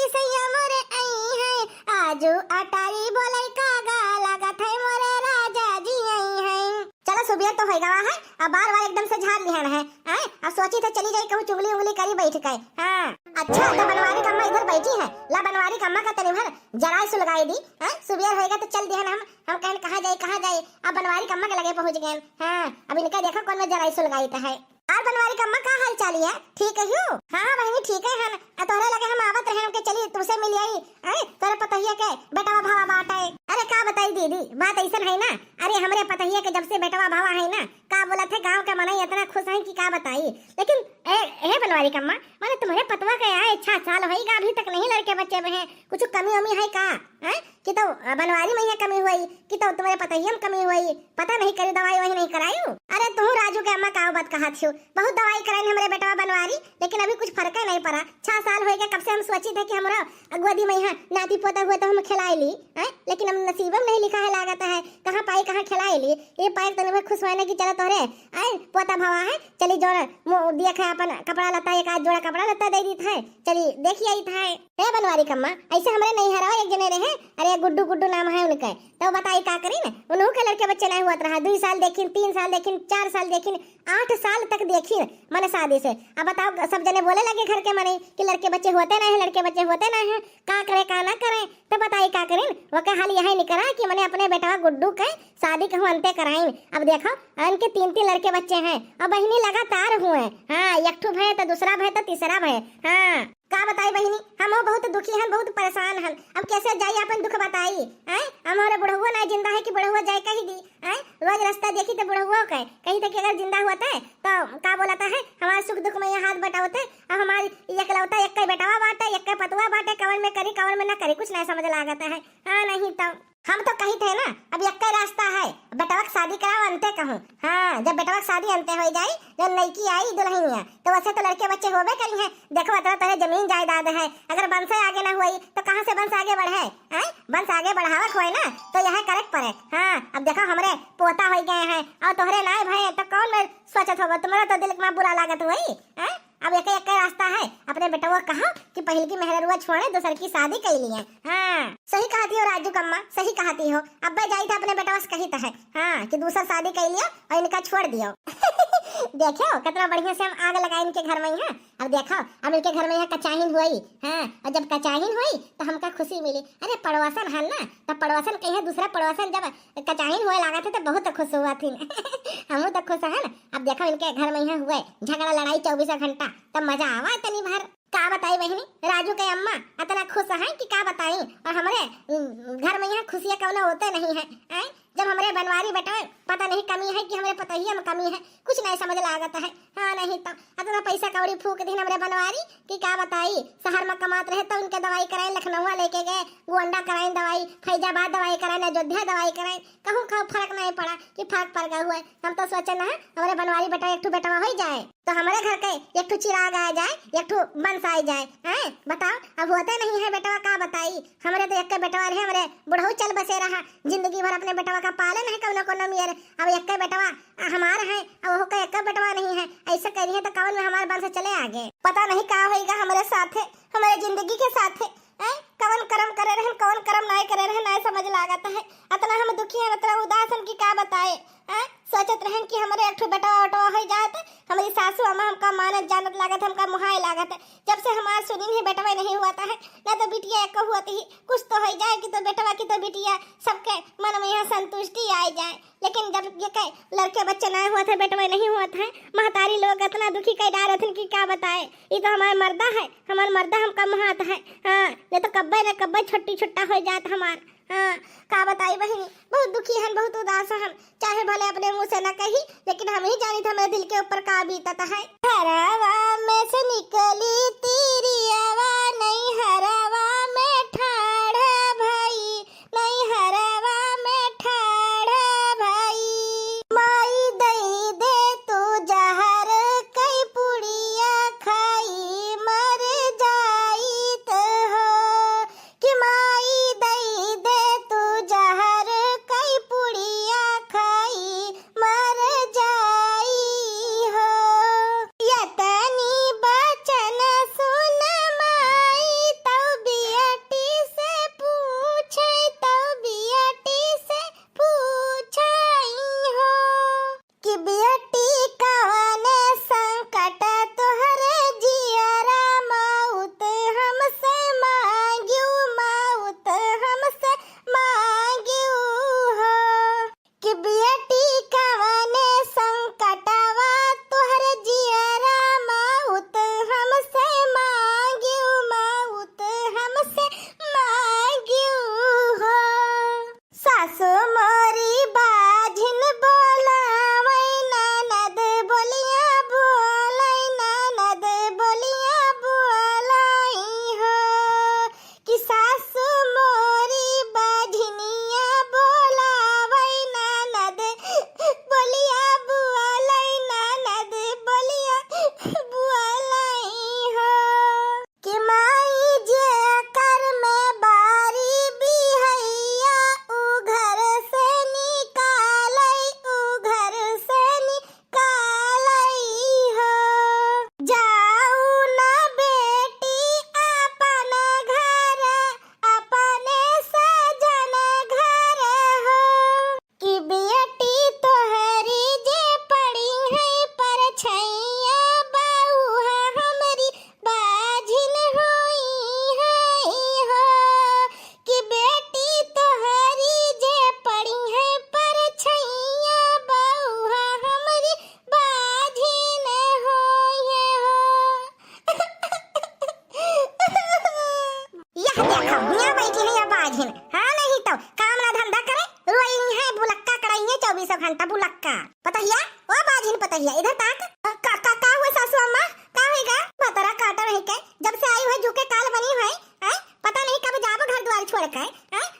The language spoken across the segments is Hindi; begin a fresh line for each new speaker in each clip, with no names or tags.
सैया मोरे आई है, आजू अटारी बोले कागा लागत है मोरे राजा जी आई है। चलो सुबह तो होएगा है, अब बार बार एकदम से झाड़ लिहन है, अब सोची तो चली जाई कहूँ चुगली उंगली करी बैठ गए। हाँ अच्छा तो बनवारी कम्मा इधर बैठी है, ला बनवारी कम्मा का तनी भर जराई सुलगाई दी। सुबह होएगा तो चल दिहन हम कहन कहाँ जाए, अब बनवारी कम्मा के लगे पहुंच गए। हाँ अब इनका देखो कौन में जराई सुलगाई तो है। और बनवारी कम्मा का हाल चाली है, ठीक है यू? हाँ बहनी ठीक है हन, तोहरे लगे हम आवत रहे के चली तुमसे मिल आई। तोरे पतहिया के बेटवा भावा बात है। अरे का बताई दीदी, बात ऐसा है ना, अरे हमरे पतहिया के जब से बेटवा भावा है ना, का बोला थे गांव के मनई इतना खुश है कि का बताई। लेकिन ए बनवारी कम्मा माने तुम्हारे पतवा के आए 6 साल होईगा अभी तक नहीं लड़के बच्चे में है, कुछ कमी वमी है का? कि तो बनवारी में कमी हुई कि तो तुम्हारे पतहिया में कमी हुई, पता नहीं करी दवाई वही नहीं करायू। अरे तू राजू के अम्मा का बात कहा थी, बहुत दवाई कराई हमारे बेटवा बनवारी, लेकिन अभी कुछ फर्क नहीं पड़ा। 6 साल हो गए कब से हम सोची थे कि हमारा गोदी में नाती पोता हुआ तो हम खिलाई ली, लेकिन हम नसीब में नहीं लिखा है, लागत है कहाँ पाई कहाँ खिलाई ली। ये पाई तो खुश होने की चलो तोरे पोता भावा है, चली जो देख अपन कपड़ा लता एक आध जोड़ा कपड़ा लता दे दी था, चली देखिए आई था। ए बनवारी कम्मा ऐसे हमारे नहीं हरा एक जने रहे, अरे गुड्डू गुड्डू नाम है उनका, तो बताई का करी ना, उन्हों के लड़के बच्चे नहीं हुआ रहा। 2 साल देखिन, 3 साल देखिन, 4 साल देखिन, 8 साल तक देखिन मैंने शादी से। अब बताओ सब जने बोले लगे घर के मने कि लड़के बच्चे होते नहीं है, लड़के बच्चे होते नहीं है, का करे का ना करे। तो बताई का करीन, वो के हाल यही नहीं करा कि मैंने अपने बेटा गुड्डू के शादी कहूँ अंते कराई। अब देखो उनके 3 लड़के बच्चे हैं, अब बहनी लगातार हुए। हाँ एक ठो भय तो दूसरा भय तो तीसरा भय। हाँ का बताई बहनी, हम बहुत दुखी हैं, बहुत परेशान हैं। अब कैसे जाइए अपन दुख बताई। हमारे बुढ़हुआ ना जिंदा है कि बुढ़हुआ जाए कही दी। रोज रास्ता देखी तो बुढ़हुआ कहे कहीं तक अगर जिंदा हुआ था तो का बोलाता है हमारे सुख दुख में ये हाथ बटावते। अब हमारी एकलौता एक बेटवा बाटे, एक पतवा बाटे, कवन में करी कवन में ना करी कुछ नहीं समझ लागता है। हाँ नहीं तो हम तो कही थे ना, अब एक रास्ता है, बेटवा की शादी कराओ अंते कहूँ। हाँ जब बेटवा की शादी अंते हो जाए, जब लड़की आई दुल्हनिया, तो वैसे तो लड़के बच्चे होबे करी हैं। देखो बता तो जमीन जायदाद है, अगर वंश आगे ना हुई तो कहाँ से वंश आगे बढ़े। वंश आगे बढ़ावक हुए ना तो यह करेक्ट पड़े। हाँ अब देखो हमरे पोता हो गए हैं और तोहरे नाय भय, तो कौन में सोचत होगा, तुम्हारा तो दिल में बुरा लागत हुई। अब एक रास्ता है, अपने बेटा वो कहा कि पहले की मेहरुआ छोड़े दूसर की शादी कर लिए। हाँ सही कहती हो राजू कम्मा, सही कहती हो। अब जाई था अपने बेटा कही तो है हाँ कि दूसरा शादी कर लिया और इनका छोड़ दियो। देखो कितना बढ़िया से हम आग लगाए इनके घर में है। अब देखो अब इनके घर में यहाँ कचाहीन हुई। हाँ और जब कचाहीन हुई तो हमका खुशी मिली। अरे पड़ोसन है ना, तो पड़ोसन कहे दूसरा पड़ोसन जब कचाहीन हुए लगा थे तो बहुत खुश हुआ थी। हम तो खुश है ना। अब देखो इनके घर में यहाँ हुए झगड़ा लड़ाई 24 घंटा, तब मजा आवा इतनी भर। का बताई बहनी, राजू के अम्मा इतना खुश है कि का बताई। और हमारे घर में यहाँ खुशियाँ कौन होते नहीं है। जब हमारे बनवारी बेटा पता नहीं कमी है कि हमारे पतहिया में कमी है, कुछ नहीं समझ लागत है। हाँ नहीं तो इतना पैसा कौड़ी फूक दी हमारे बनवारी कि का बताई। शहर में कमात रहे तो उनके दवाई कराए, लखनऊ लेके गए, गोंडा कराए दवाई, फैजाबाद दवाई कराए, अयोध्या दवाई कराए, कहूँ कहूँ फर्क नहीं पड़ा कि फर्क पड़ गया हुआ है। हम तो सोचे ना हमारे बनवारी बेटा एक बेटा हो जाए तो हमारे घर के एक चिराग आ जाए, एक वंश आ जाए। बताओ अब होते नहीं है बेटवा, का बताई। हमारे तो एक बेटवा रहे, हमारे बुढ़ऊ चल बसे रहा, जिंदगी भर अपने बेटवा का पालन है कौन कौन मेरे। अब एक बेटवा हमारा है, अब वो एक बेटवा नहीं है, ऐसा करिए तो कौन में हमारे वंश चले आगे। पता नहीं क्या होगा हमारे साथ, हमारे जिंदगी के साथ कौन कर्म करे रहे, कौन कर्म नहीं करे रहे, नहीं समझ लागत है। इतना हम दुखी हैं, इतना उदास हम की का बताए। सोचत रहे कि हमारे एक बेटा ऑटो हो जात, हमारी सासू अम्मा हमका मानत जानत लागत, हमका मुहाय लागत है। जब से हमारा सुनी है बेटवा नहीं हुआ है ना, तो बिटिया एक हुआ ही कुछ तो हो जाए कि तो बेटवा की तो बिटिया सबके मन में यहाँ संतुष्टि आ जाए। लेकिन जब ये लड़के बच्चे नहीं हुआ थे, बेटवा नहीं हुआ था, महतारी लोग इतना दुखी कर डाल रहे कि क्या बताए। ये तो हमारा मर्दा है, हमारा मर्दा हमका मुहात है। हाँ ये तो कब्बे न कब्बे छोटी छोटा हो जात हमार। हाँ का बताई बहनी, बहुत दुखी हैं, बहुत उदास हैं। चाहे भले अपने मुंह से न कही, लेकिन हम ही जानी था मेरे दिल के ऊपर का बीतता है। हरावा में से निकली तेरी आवा, नहीं हरावा में ठाड़ा भाई, नहीं हरावा में ठाड़ा भाई। माई दई दे तू जहर कई पुड़िया खाई, मर जाई तो हो कि माई दई दे तू जहर कई पुड़िया खाई, मर जाई हो। यतनी बचन सुन माई देखो यहाँ बैठी है या बाजिन, हाँ नहीं तो काम ना धंधा करे रोई है बुलक्का कराई है 24 घंटा बुलक्का। पतहिया ओ बाजिन पतहिया इधर ताक। का हुआ सासू अम्मा का होएगा बतरा काटा रही के जब से आई हुई झुके काल बनी है पता नहीं कब जाबो घर द्वार छोड़ के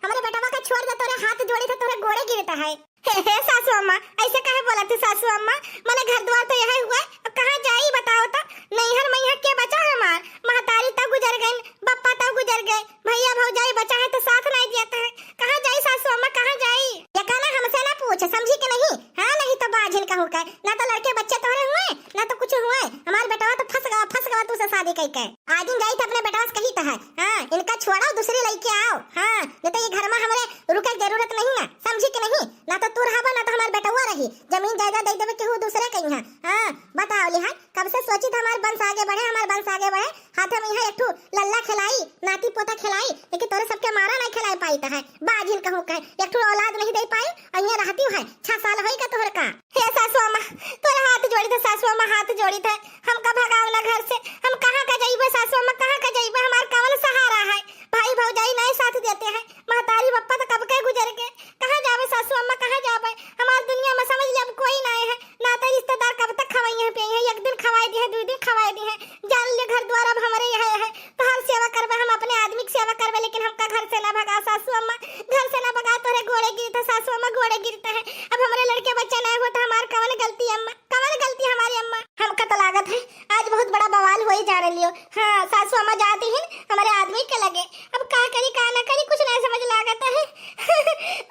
हमारे बेटवा का छोड़ दे तोरे हाथ जोड़ी थे तोरे गोड़े गिरता है। हे सासू अम्मा ऐसे काहे बोला तू सासू अम्मा माने घर द्वार तो यही हुआ अब कहां जाई बताओ तो नैहर मैहर के बचा हमार महतारी तब गुजर गई बप्पा तब गुजर गए भैया भौजाई बचा है तो साथ नहीं देता है कहां जाई सासू अम्मा कहां जाई ये कहना हमसे ना पूछ समझी के नहीं हां नहीं तो बाजिन कहूं के ना तो लड़के बच्चे तोरे हुए ना तो कुछ हुए हमार बेटवा तो फंस गवा तू से शादी कई के आज दिन जाई तो अपने बेटवा से कही तो है हां इनका छोड़ो दूसरी लड़की आओ हां नहीं तो ये घर में हमारे रुके की जरूरत नहीं है समझी के नहीं ना तो तू रहबा ना तो हमार बेटवा रही जमीन जायदाद दे देबे केहू दूसरे कहीं है हां बताओ लिहान कब से सोची था हमार वंश आगे बढ़े हमार वंश आगे बढ़े हाथ में यहाँ एक लल्ला खिलाई नाती पोता खिलाई लेकिन तोरे सबके मारा नहीं खिलाई पाई तो है बाजिन कहूं कह एक औलाद नहीं दे पाई अइया रहती है 6 साल होई का तोहर का। हे सासू अम्मा तोरे हाथ जोड़ी थे सासू अम्मा हाथ जोड़ी थे हमका भगाओ ना घर से हम कहां का जाइबे सासू अम्मा कहां का जाइबे हमार कौन सहारा है भाई भौजाई नहीं साथ देते हैं महतारी बप्पा तो कब के गुजर गए कहां जावे सासू अम्मा कहां जावे हमार दुनिया में समझ ले अब कोई नहीं है ना तो रिश्तेदार कब तक खवाई है पे एक दिन खवाई दी है 2 दिन खवाई दी है जान ले घर द्वार अब हमारे यहाँ है तो हर सेवा करबे हम अपने आदमी की सेवा करबे लेकिन हमका घर से ना भगा सासू अम्मा घर से ना भगा तोरे घोड़े गिरते सासू अम्मा घोड़े गिरते हैं अब हमारे लड़के बच्चे नहीं होता हमार कवन गलती अम्मा कवन गलती हमारी अम्मा हमका तो लागत है आज बहुत बड़ा बवाल हो ही जा रही हो। हाँ सासू अम्मा जाती है हमारे आदमी के लगे अब का करी का ना करी कुछ नहीं समझ लागत है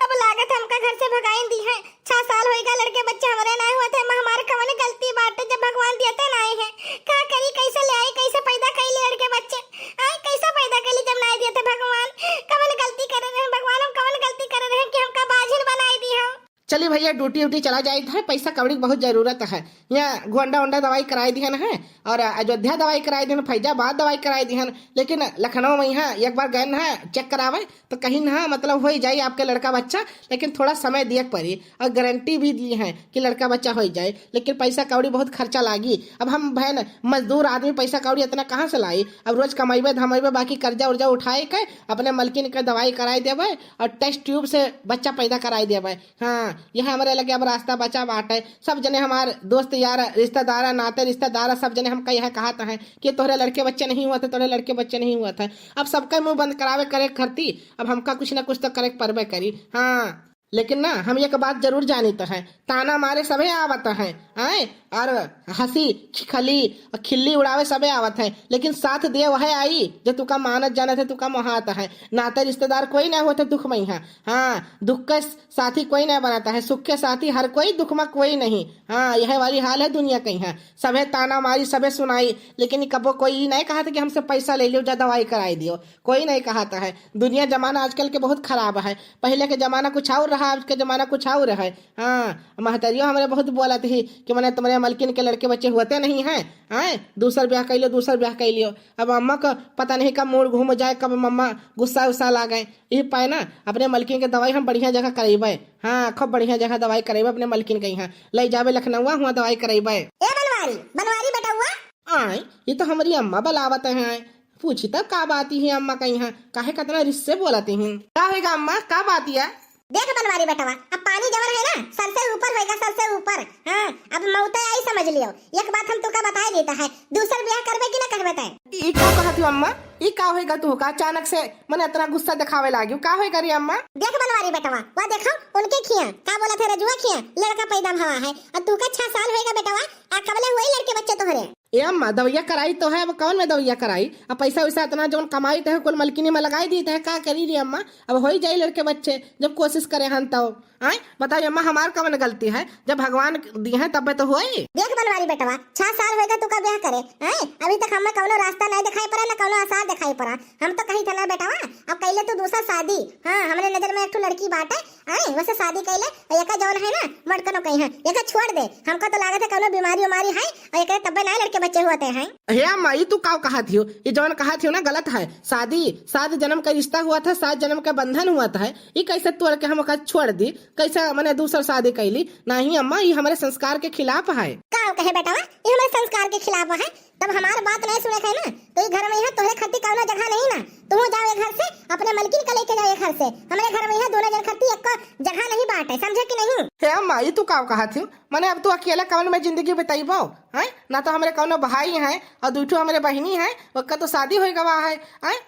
अब लागत हमका घर से भगाई दी है 6 साल होएगा लड़के बच्चे हमारे नहीं हुए थे हमारे कवन गलती बाटे जब भगवान देते नहीं है का करी कैसे ले आई कैसे पैदा कैली लड़के बच्चे आई कैसे पैदा कैली जब नहीं देते भगवान कवन गलती कर रहे हैं भगवान हम कवन गलती कर रहे हैं कि हमका बाजिन बनाई दी हो।
चलिए भैया ड्यूटी चला जाए है पैसा कौड़ी बहुत जरूरत है यहाँ गोंडा ओंडा दवाई कराई दी है और अयोध्या दवाई कराई दी फैजाबाद दवाई कराई दी है लेकिन लखनऊ में यहाँ एक बार गए है चेक करावे तो कहीं ना मतलब हो ही जाए आपके लड़का बच्चा लेकिन थोड़ा समय दिए पड़ी और गारंटी भी दी है कि लड़का बच्चा हो जाए लेकिन पैसा कौड़ी बहुत खर्चा लागी अब हम बहन मजदूर आदमी पैसा कौड़ी इतना कहाँ से लाई अब रोज कमाइबे धमाइबे बाकी कर्जा उर्जा उठाए के अपने मलकिन के दवाई कराई देवे और टेस्ट ट्यूब से बच्चा पैदा कराई देवे। हाँ यह हमारे लगे अब रास्ता बचा बाटे सब जने हमारे दोस्त यार रिश्तेदार नाते रिश्तेदार सब जने हमका यह कहा है कि तोरे लड़के बच्चे नहीं हुआ थे तोरे लड़के बच्चे नहीं हुआ था अब सबका मुंह बंद करावे करे करती अब हमका कुछ ना कुछ तो करे परबे करी। हाँ लेकिन ना हम एक बात जरूर जानी तो है ताना मारे सबे आवत है आए और हंसी खली और खिल्ली उड़ावे सबे आवत है लेकिन साथ दे वह आई जो तुका मानत जाना थे तुका महात है नाते रिश्तेदार कोई ना होते दुख में है। हाँ दुख के साथी कोई नहीं बनाता है सुख के साथी हर कोई दुख में कोई नहीं। हाँ यह वाली हाल है दुनिया कहीं है सबे ताना मारी सबे सुनाई लेकिन कबो कोई नहीं कहा था कि हमसे पैसा ले लियो जा दवाई कराई दियो कोई नहीं कहा है। दुनिया जमाना आजकल के बहुत खराब है पहले के जमाना कुछ और रहा आज के जमाना कुछ और है। हाँ महतरियों हमारे बहुत बोला थी कि मैंने तुम्हारे मलकिन के लड़के बच्चे होते नहीं हैं आए दूसर ब्याह कर लियो अब अम्मा को पता नहीं कब मूड घूम जाए कब मम्मा गुस्सा उस्सा ला गए ये पाए ना अपने मलकिन के दवाई हम बढ़िया जगह करेबे। हाँ खूब बढ़िया जगह दवाई करेबे अपने मलकिन के यहाँ ले जावे लखनऊ हुआ दवाई करेबे।
बनवारी बेटा हुआ
आए ये तो हमारी अम्मा बलावत है पूछी तब का बात है अम्मा का यहाँ काहे कतना रिश्ते बोलाती हैं का होगा अम्मा का बात है
देख बनवारी बेटवा अब पानी जमर है ना सर से ऊपर होएगा सर से ऊपर। हाँ अब मौत आई समझ लियो एक बात हम तुका बता देता है दूसर ब्याह करबे कि ना करबे तय
ई का कहती अम्मा ई का होएगा तू का अचानक से मन इतना गुस्सा दिखावे लागी का होएगा रे अम्मा।
देख बनवारी बेटवा वहां देखो उनके खिया का बोला थे रजुआ खिया लड़का पैदा भवा है और तू का 6 साल होएगा बेटवा आ कबले हुई लड़के बच्चे तोहरे
ए अम्मा दवैया कराई तो है अब कौन में दवैया कराई अब पैसा वैसा इतना जो कमाई थे कुल मलकिनी में लगाई दी थे का करी रे अम्मा अब हो ही जाए लड़के बच्चे जब कोशिश करे हन तो आए बताओ अम्मा हमार कौन गलती है जब भगवान दिए हैं तब तो होई।
देख बनवारी बेटवा 6 साल होएगा तू का ब्याह करे हैं अभी तक हमें कौनो रास्ता नहीं दिखाई पड़ा ना कौनो आसार दिखाई पड़ा हम तो कहीं था ना बेटवा अब कैले तू दूसरा शादी। हाँ हमारे नजर में एक लड़की बात है आए वैसे शादी कैले एक जौन है ना मटकनो कहीं है एक छोड़ दे हमको तो लागत है कौनो बीमारी उमारी है और एक तब ना लड़के बच्चे होते हैं।
हे अम्मा ये तू का कहा थी ये जौन कहा थी ना गलत है शादी 7 जन्म का रिश्ता हुआ था 7 जन्म का बंधन हुआ था ये कैसे तोड़ के हम छोड़ दी कैसे मैंने दूसरा शादी कैली नहीं अम्मा ये हमारे संस्कार के खिलाफ है।
का कहे बेटा ये हमारे संस्कार के खिलाफ है तब हमारी बात नहीं सुने है ना तो ये घर में है तोहरे खत्ती कौनो जगह नहीं ना तू जाओ घर से, अपने मलकिन का लेके जाइए घर से। हमारे घर में यहाँ दोनों जन खर्ती एक को जगह नहीं बांटे, समझे कि नहीं?
हे अम्मा ये तू का कहा थी मैंने अब तू अकेले कौन में जिंदगी बिताईबो हैं? ना तो हमारे कौनो भाई हैं और दूठो हमारे बहनी है, ओका तो शादी हो गवा है।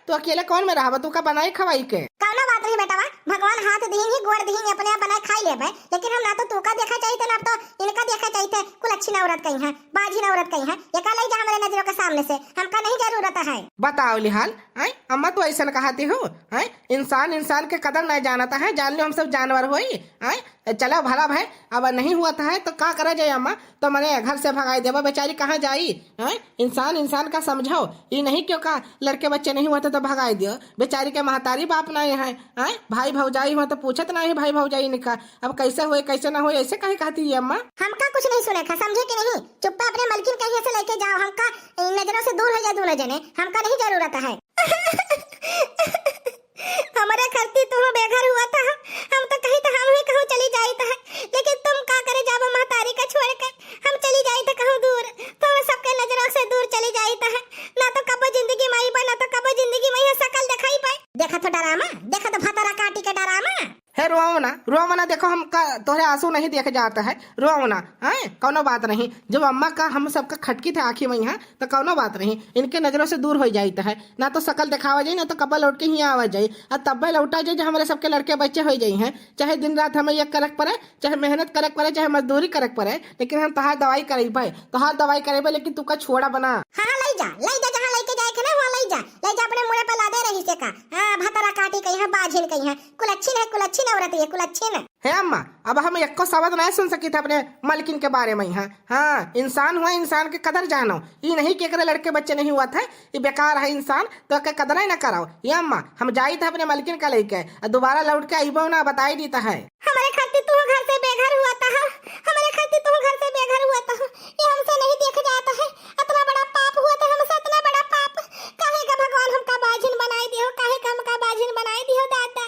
तू अकेले कौन में रहा तू का बनाई खवाई के?
कौनो बात नहीं बेटा, भगवान हाथ दीन ही गोड़ दीन अपने आप बनाए खाई लेबे, लेकिन हम ना तो तू का देखा चाहिए ना तो इनका देखा चाहिए। कुल अच्छी ना औरत कहीं है, बाजी ना औरत कहीं है, ये का ले जा हमारे नजरों के सामने से, हमका नहीं जरूरत है।
बताओ लिहाल अम्मा तो ऐसा कहती हो इंसान इंसान के कदर नहीं जानता है, जान लो हम सब जानवर होई। चलो भला भाई अब नहीं हुआ था है तो का करा जाए अम्मा? तो मैंने घर से भगाई देवा, बेचारी कहाँ जाई? इंसान इंसान का समझो, ये नहीं क्यों का लड़के बच्चे नहीं हुआ तो भगाई दियो। बेचारी के महतारी बाप नहीं है, भाई भौजाई हुआ तो पूछत नहीं भाई भौजाई ने का अब कैसे हुए कैसे ना हुए, ऐसे कहे कहती है अम्मा?
हमका कुछ नहीं सुने था, समझे कि नहीं? चुप्पा अपने मलकिन कहीं से लेके जाओ, हमका नजरों से दूर हो जाए दोनों जने, हमका नहीं जरूरत है। हमारे खर्ती तुम बेघर हुआ था, हम तो कहीं तो हम ही कहूँ चली जाई था, लेकिन तुम का करे जाब महतारी का छोड़ कर हम चली जाई था कहूँ दूर, तो सबके नजरों से दूर चली जाई था। ना तो कबो जिंदगी में आई बा, ना तो कबो जिंदगी में शकल दिखाई पाए। देखा तो डरामा, देखा तो भतरा काटी के डरामा
है। रोवो ना देखो हम का तोहरे आंसू नहीं देखे जाता है, रोवो ना कौनो बात नहीं। जब अम्मा का हम सबका खटकी थे आँखी में यहाँ तो कौनो बात नहीं, इनके नजरों से दूर हो जाता है। ना तो शकल दिखावा जाये, ना तो कब्बा लौट के ही आवा जाये, और तब्बे लौटा जाये जो हमारे सबके लड़के बच्चे हो जाये हैं। चाहे दिन रात हमें ये करक पड़े, चाहे मेहनत करक पड़े, चाहे मजदूरी करक पड़े, लेकिन हम तहार दवाई करेबे, तहार दवाई करेबे, लेकिन तू का छोड़ा बना।
हाँ ले जा जहाँ लेके जाए के ना वहाँ ले जा अपने मुँह पे ला दे रही से का। हाँ भतरा काटी कहीं है, बाझिन कहीं है, कुलच्छिन है, कुलच्छिन औरत है, कुलच्छिन
है अम्मा। अब हम एको शब्द नहीं सुन सकी थे अपने मलकिन के बारे में यहाँ। हाँ इंसान हुआ, इंसान के कदर जानो, ये नहीं कि लड़के बच्चे नहीं हुआ था ये बेकार है इंसान, तो के कदर ही ना कराओ। ये अम्मा हम जाई थे अपने मलकिन का लेके, दोबारा लौट के आईबो ना बताई देता है।
हमारे खातिर तू घर से बेघर हुआ था, हमारे खातिर तू घर से बेघर हुआ था, ये हमसे नहीं देखा जाता है। इतना बड़ा पाप हुआ था हमसे, इतना बड़ा पाप काहे का भगवान हमका बाजिन बनाई दियो, काहे का हमका बाजिन बनाई दियो दादा।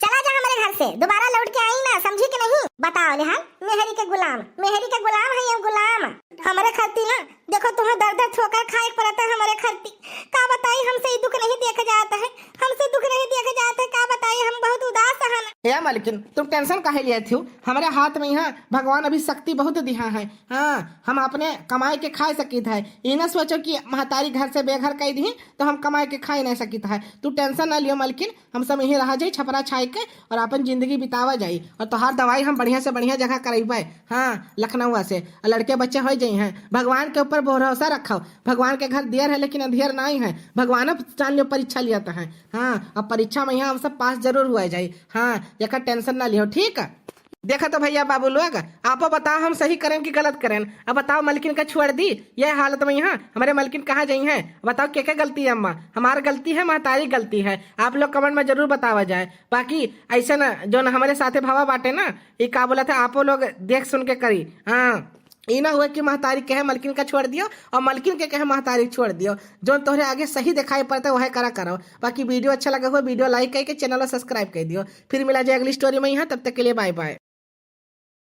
चला जा हमारे घर से, दोबारा लौट के आई ना, समझी कि नहीं? बताओ निहाल, मेहरी के गुलाम है ये गुलाम। हमारे खर्ती ना देखो तुम्हें दर्द ठोकर खाए पड़ता है हमारे खर्ती, का बताई हमसे ये दुख नहीं देखा जाता है, हमसे दुख नहीं देखा जाता है, का बताई हम बहुत उदास हैं।
या मलकिन तुम टेंशन काहे लिए थी? हमारे हाथ में यहाँ भगवान अभी शक्ति बहुत दिया है। हाँ हम अपने कमाई के खा सकी था, ये ना सोचो कि महतारी घर से बेघर कर दी तो हम कमाई के खा नहीं सकी था। तू टेंशन ना लियो मलकिन, हम सब यहीं रह जाये छपरा छाई के और अपन जिंदगी बितावा जाये, और तोहार दवाई हम बढ़िया से बढ़िया जगह करेबे। हाँ लखनऊ से लड़के बच्चे हो जाये हैं। भगवान के ऊपर भरोसा रखो, भगवान के घर देर है लेकिन अंधेर नहीं है। भगवान अब जान लियो परीक्षा लिया है। हाँ अब परीक्षा में यहाँ हम सब पास जरूर हुआ जाये। हाँ एक टेंशन ना लियो, ठीक है? देखा तो भैया बाबू लोग, आप बताओ हम सही करें कि गलत करें? अब बताओ मलकिन का छोड़ दी ये हालत में यहाँ, हमारे मलकिन कहाँ जाई हैं? बताओ क्या क्या गलती है अम्मा? हमारी गलती है, महतारी गलती है? आप लोग कमेंट में जरूर बतावा जाए। बाकी ऐसा ना जो न हमारे साथे भावा बाटे ना, ये का बोला था आप लोग देख सुन के करी। हाँ ये ना हुआ कि महतारी कहे मलकिन का छोड़ दियो और मलकिन के कहे महतारी छोड़ दियो। जो तोहरे आगे सही दिखाई पड़ता है वह करा करो। बाकी वीडियो अच्छा लगा हो वीडियो लाइक करके चैनल को सब्सक्राइब कर दियो। फिर मिला जाए अगली स्टोरी में यहाँ, तब तक के लिए बाय बाय।